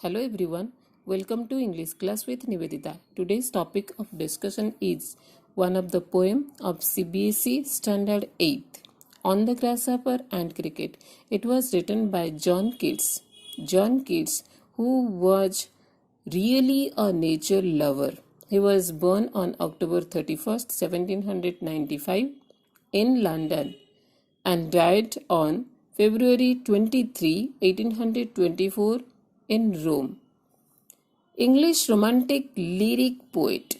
Hello everyone, welcome to English class with Nivedita. Today's topic of discussion is one of the poem of CBSE Standard 8 on the grasshopper and cricket. It was written by John Keats. John Keats, who was really a nature lover. He was born on October 31st, 1795 in London and died on February 23, 1824 in Rome. English Romantic lyric poet.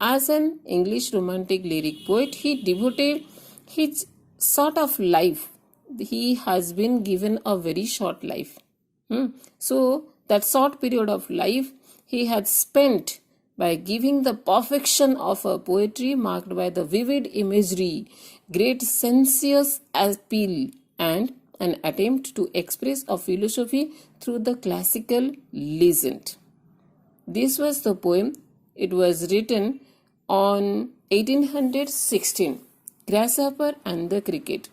As an English Romantic lyric poet, he devoted his sort of life. He has been given a very short life. So, that short period of life he had spent by giving the perfection of a poetry marked by the vivid imagery, great sensuous appeal, and an attempt to express a philosophy through the classical legend. This was the poem. It was written on 1816, Grasshopper and the Cricket.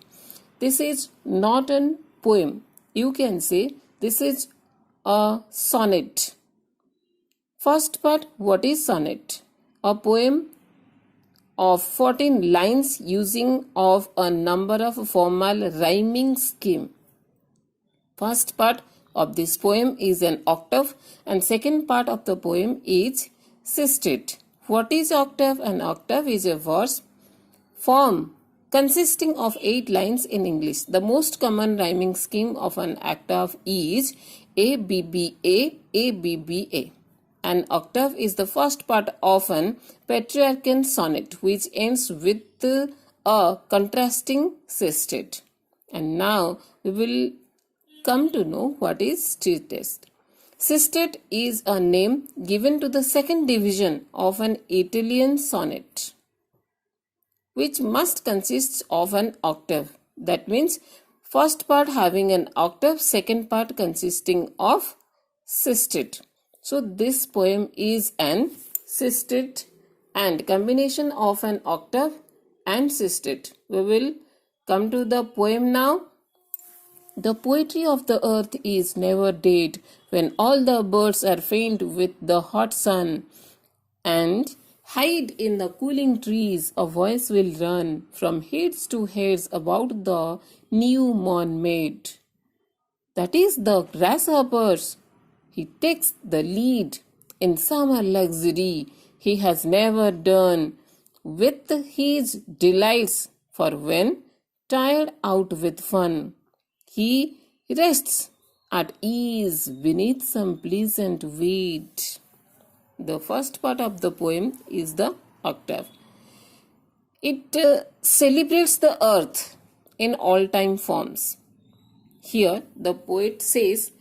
This is not a poem. You can say this is a sonnet. First part, what is sonnet? A poem of 14 lines using of a number of formal rhyming scheme. First part of this poem is an octave and second part of the poem is sisted. What is octave? An octave is a verse form consisting of 8 lines in English. The most common rhyming scheme of an octave is ABBA, ABBA. An octave is the first part of an Petrarchan sonnet which ends with a contrasting sisted. And now we will come to know what is sisted. Sisted is a name given to the second division of an Italian sonnet, which must consist of an octave. That means first part having an octave, second part consisting of sisted. So this poem is an sisted and combination of an octave and sisted. We will come to the poem now. The poetry of the earth is never dead when all the birds are faint with the hot sun and hide in the cooling trees. A voice will run from heads to heads about the new morn made. That is the grasshoppers. He takes the lead in summer luxury. He has never done with his delights, for when tired out with fun, he rests at ease beneath some pleasant weed. The first part of the poem is the octave. It celebrates the earth in all time forms. Here the poet says,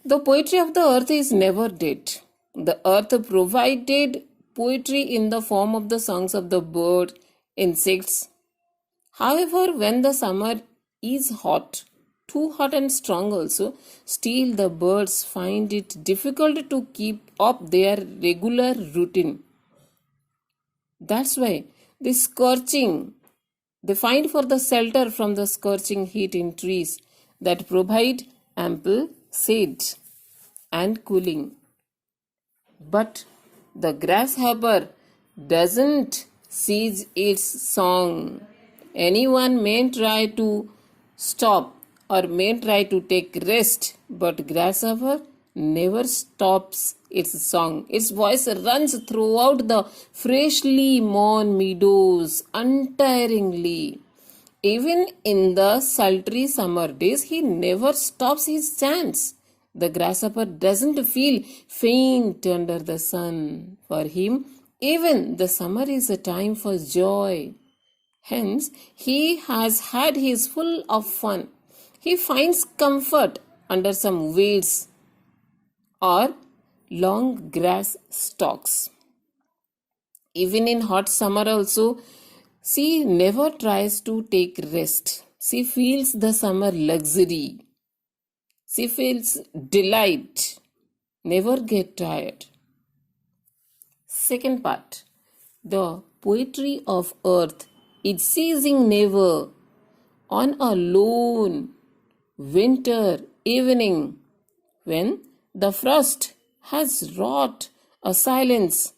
the poetry of the earth is never dead. The earth provided poetry in the form of the songs of the bird, insects. However, when the summer is hot, too hot and strong also, still the birds find it difficult to keep up their regular routine. That's why they find for the shelter from the scorching heat in trees that provide ample shade and cooling. But the grasshopper doesn't cease its song. Anyone may try to stop or may try to take rest, but grasshopper never stops its song. Its voice runs throughout the freshly mown meadows untiringly. Even in the sultry summer days, he never stops his chants. The grasshopper doesn't feel faint under the sun. For him, even the summer is a time for joy. Hence, he has had his full of fun. He finds comfort under some weeds or long grass stalks. Even in hot summer also, she never tries to take rest. She feels the summer luxury. She feels delight. Never get tired. Second part. The poetry of earth is ceasing never on a lone winter evening when The frost has wrought a silence.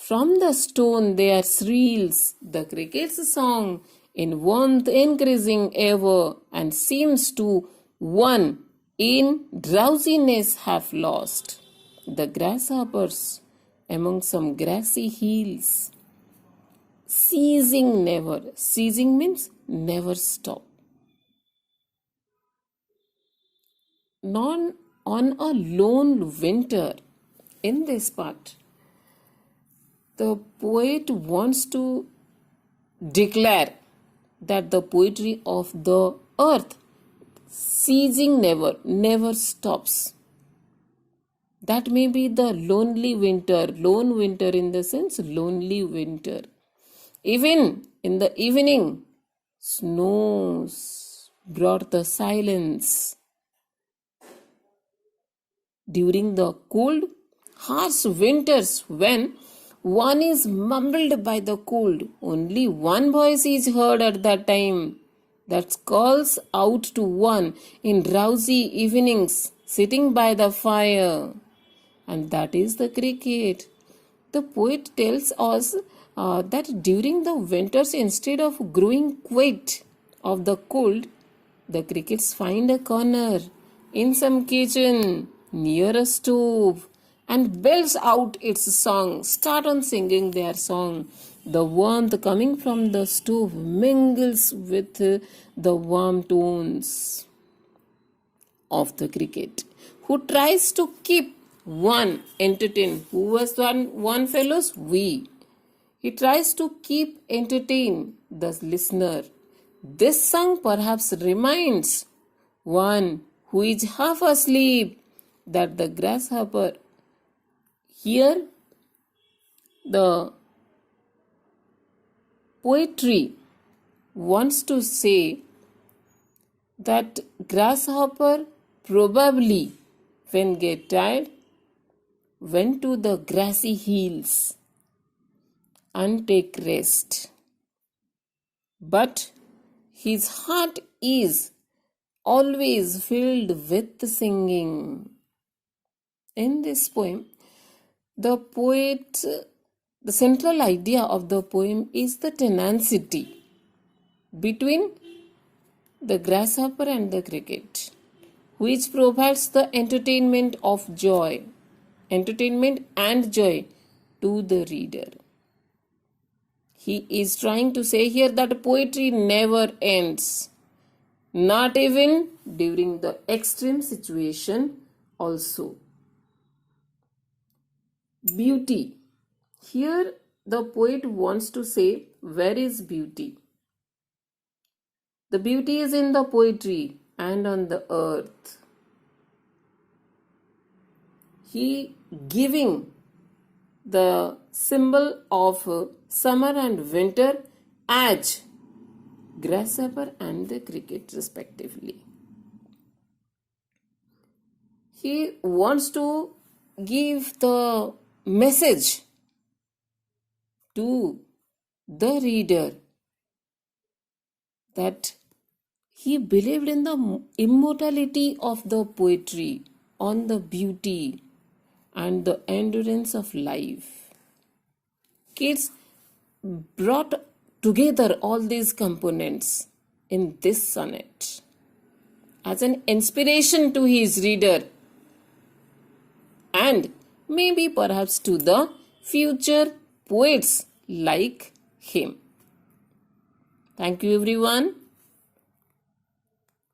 From the stone there thrills the cricket's song, in warmth increasing ever, and seems to one in drowsiness have lost. The grasshoppers among some grassy hills, ceasing never. Ceasing means never stop. Non on a lone winter. In this part, the poet wants to declare that the poetry of the earth, ceasing never, never stops. That may be the lonely winter, lone winter in the sense lonely winter. Even in the evening, snows brought the silence. During the cold, harsh winters, when one is mumbled by the cold, only one voice is heard at that time that calls out to one in drowsy evenings, sitting by the fire, and that is the cricket. The poet tells us that during the winters, instead of growing quit of the cold, the crickets find a corner in some kitchen near a stove and bells out its song, start on singing their song. The warmth coming from the stove mingles with the warm tones of the cricket, who tries to keep one entertained. Who was one fellows? We. He tries to keep entertain the listener. This song perhaps reminds one who is half asleep that the grasshopper. Here, the poetry wants to say that grasshopper probably, when get tired, went to the grassy hills and take rest. But his heart is always filled with singing. In this poem, the central idea of the poem is the tenacity between the grasshopper and the cricket, which provides the entertainment and joy to the reader. He is trying to say here that poetry never ends, not even during the extreme situation also. Beauty. Here the poet wants to say, where is beauty? The beauty is in the poetry and on the earth. He giving the symbol of summer and winter as grasshopper and the cricket respectively. He wants to give the message to the reader that he believed in the immortality of the poetry, on the beauty and the endurance of life. Keats brought together all these components in this sonnet as an inspiration to his reader and maybe perhaps to the future poets like him. Thank you everyone.